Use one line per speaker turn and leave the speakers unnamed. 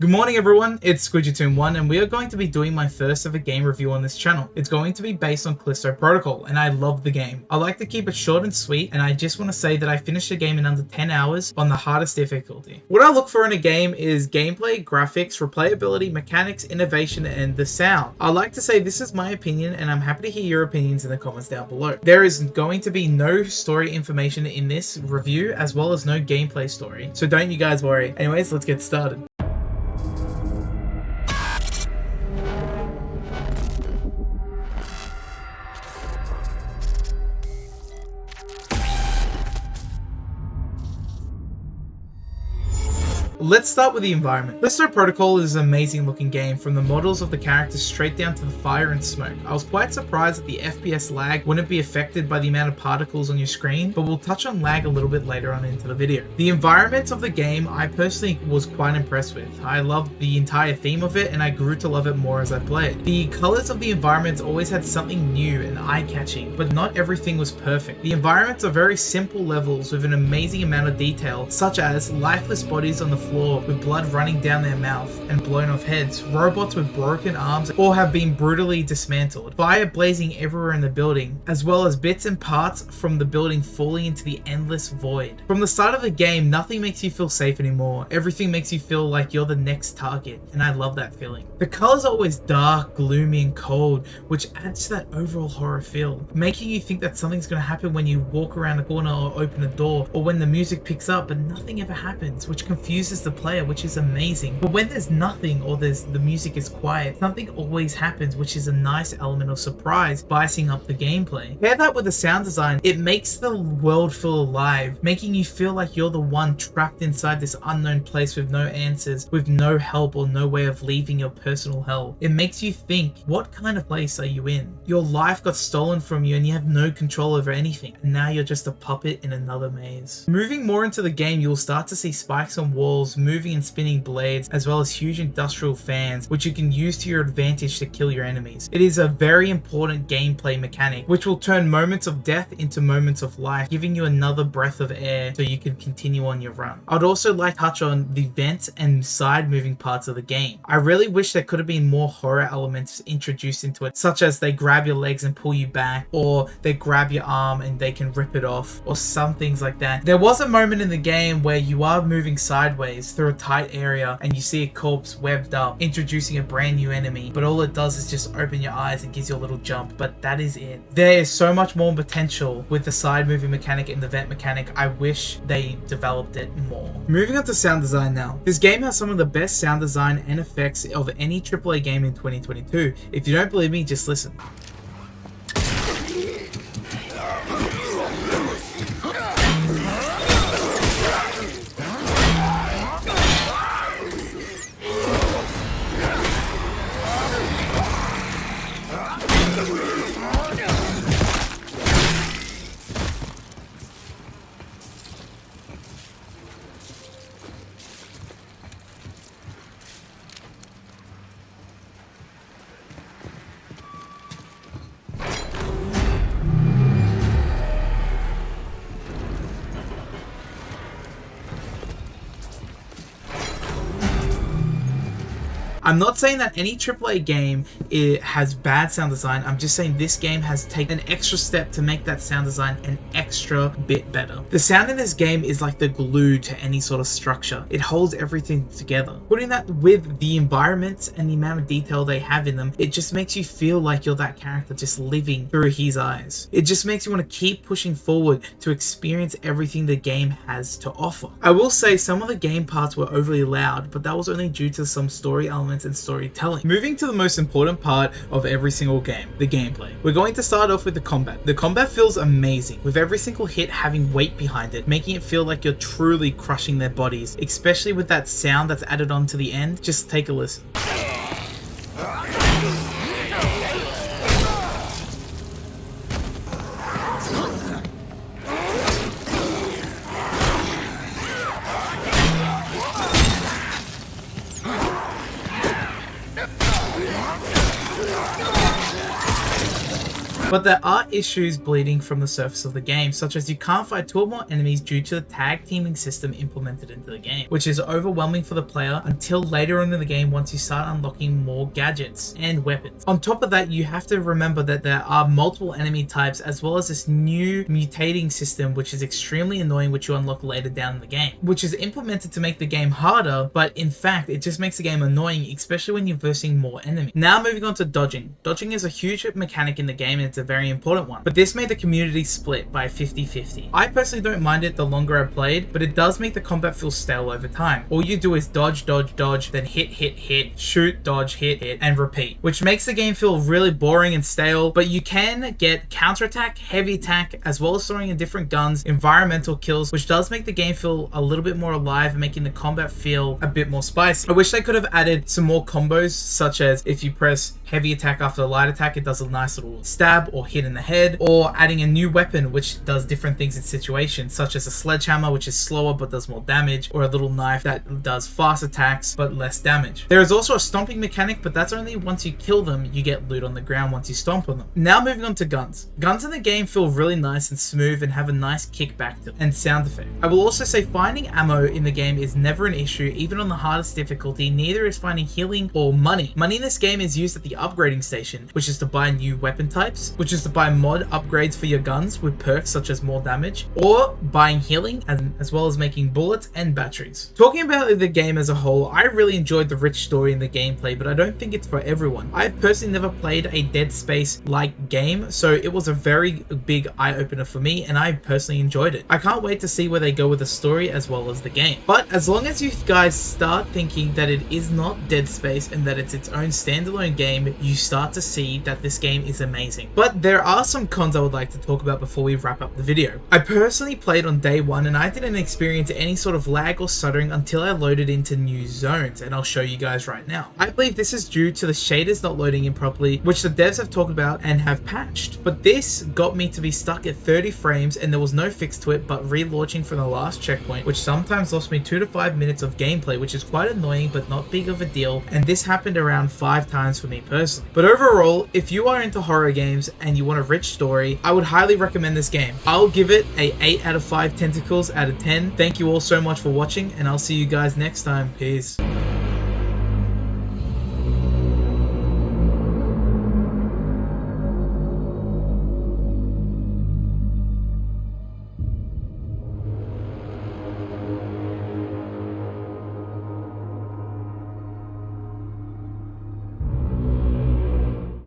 Good morning everyone, it's SquidgyToon1 and we are going to be doing my first ever game review on this channel. It's going to be based on Callisto Protocol and I love the game. I like to keep it short and sweet and I just want to say that I finished the game in under 10 hours on the hardest difficulty. What I look for in a game is gameplay, graphics, replayability, mechanics, innovation, and the sound. I like to say this is my opinion and I'm happy to hear your opinions in the comments down below. There is going to be no story information in this review as well as no gameplay story, so don't you guys worry. Anyways, let's get started. Let's start with the environment. Callisto Protocol is an amazing looking game, from the models of the characters straight down to the fire and smoke. I was quite surprised that the FPS lag wouldn't be affected by the amount of particles on your screen, but we'll touch on lag a little bit later on into the video. The environment of the game I personally was quite impressed with. I loved the entire theme of it and I grew to love it more as I played. The colors of the environments always had something new and eye-catching, but not everything was perfect. The environments are very simple levels with an amazing amount of detail, such as lifeless bodies on the floor with blood running down their mouth and blown off heads, robots with broken arms or have been brutally dismantled, fire blazing everywhere in the building, as well as bits and parts from the building falling into the endless void. From the start of the game, nothing makes you feel safe anymore. Everything makes you feel like you're the next target, and I love that feeling. The colors are always dark, gloomy, and cold, which adds to that overall horror feel, making you think that something's going to happen when you walk around a corner or open a door, or when the music picks up but nothing ever happens, which confuses the player, which is amazing. But when there's nothing or the music is quiet, something always happens, which is a nice element of surprise, spicing up the gameplay. Pair that with the sound design, it makes the world feel alive, making you feel like you're the one trapped inside this unknown place with no answers, with no help or no way of leaving your personal hell. It makes you think, what kind of place are you in? Your life got stolen from you and you have no control over anything, and now you're just a puppet in another maze. Moving more into the game, you'll start to see spikes on walls, moving and spinning blades, as well as huge industrial fans which you can use to your advantage to kill your enemies. It is a very important gameplay mechanic which will turn moments of death into moments of life, giving you another breath of air so you can continue on your run. I'd also like to touch on the vents and side moving parts of the game. I really wish there could have been more horror elements introduced into it, such as they grab your legs and pull you back, or they grab your arm and they can rip it off, or some things like that. There was a moment in the game where you are moving sideways through a tight area and you see a corpse webbed up, introducing a brand new enemy, but all it does is just open your eyes and gives you a little jump, but that is it. There is so much more potential with the side moving mechanic and the vent mechanic. I wish they developed it more. Moving on to sound design now. This game has some of the best sound design and effects of any AAA game in 2022. If you don't believe me, just listen. I'm not saying that any AAA game has bad sound design. I'm just saying this game has taken an extra step to make that sound design an extra bit better. The sound in this game is like the glue to any sort of structure. It holds everything together. Putting that with the environments and the amount of detail they have in them, it just makes you feel like you're that character just living through his eyes. It just makes you want to keep pushing forward to experience everything the game has to offer. I will say some of the game parts were overly loud, but that was only due to some story elements and storytelling. Moving to the most important part of every single game, the gameplay. We're going to start off with the combat. The combat feels amazing, with every single hit having weight behind it, making it feel like you're truly crushing their bodies, especially with that sound that's added on to the end. Just take a listen. But there are issues bleeding from the surface of the game, such as you can't fight 2 or more enemies due to the tag teaming system implemented into the game, which is overwhelming for the player until later on in the game once you start unlocking more gadgets and weapons. On top of that, you have to remember that there are multiple enemy types as well as this new mutating system, which is extremely annoying, which you unlock later down in the game, which is implemented to make the game harder, but in fact it just makes the game annoying, especially when you're versing more enemies. Now moving on to dodging. Dodging is a huge mechanic in the game and it's a very important one, but this made the community split by 50-50. I personally don't mind it the longer I played, but it does make the combat feel stale over time. All you do is dodge, dodge, dodge, then hit, hit, hit, shoot, dodge, hit, hit, and repeat, which makes the game feel really boring and stale. But you can get counterattack, heavy attack, as well as throwing in different guns, environmental kills, which does make the game feel a little bit more alive and making the combat feel a bit more spicy. I wish they could have added some more combos, such as if you press heavy attack after the light attack, it does a nice little stab or hit in the head, or adding a new weapon which does different things in situations, such as a sledgehammer which is slower but does more damage, or a little knife that does fast attacks but less damage. There is also a stomping mechanic, but that's only once you kill them. You get loot on the ground once you stomp on them. Now moving on to guns. Guns in the game feel really nice and smooth and have a nice kickback to them and sound effect. I will also say finding ammo in the game is never an issue, even on the hardest difficulty. Neither is finding healing or money. Money in this game is used at the upgrading station, which is to buy new weapon types, which is to buy mod upgrades for your guns with perks such as more damage, or buying healing, as well as making bullets and batteries. Talking about the game as a whole, I really enjoyed the rich story and the gameplay, but I don't think it's for everyone. I've personally never played a Dead Space like game, so it was a very big eye-opener for me and I personally enjoyed it. I can't wait to see where they go with the story as well as the game. But as long as you guys start thinking that it is not Dead Space and that it's its own standalone game, you start to see that this game is amazing. But there are some cons I would like to talk about before we wrap up the video. I personally played on day 1 and I didn't experience any sort of lag or stuttering until I loaded into new zones, and I'll show you guys right now. I believe this is due to the shaders not loading in properly, which the devs have talked about and have patched. But this got me to be stuck at 30 frames and there was no fix to it but relaunching from the last checkpoint, which sometimes lost me 2 to 5 minutes of gameplay, which is quite annoying but not big of a deal, and this happened around 5 times for me personally. But overall, if you are into horror games and you want a rich story, I would highly recommend this game. I'll give it a 8 out of 5 tentacles out of 10. Thank you all so much for watching and I'll see you guys next time. Peace.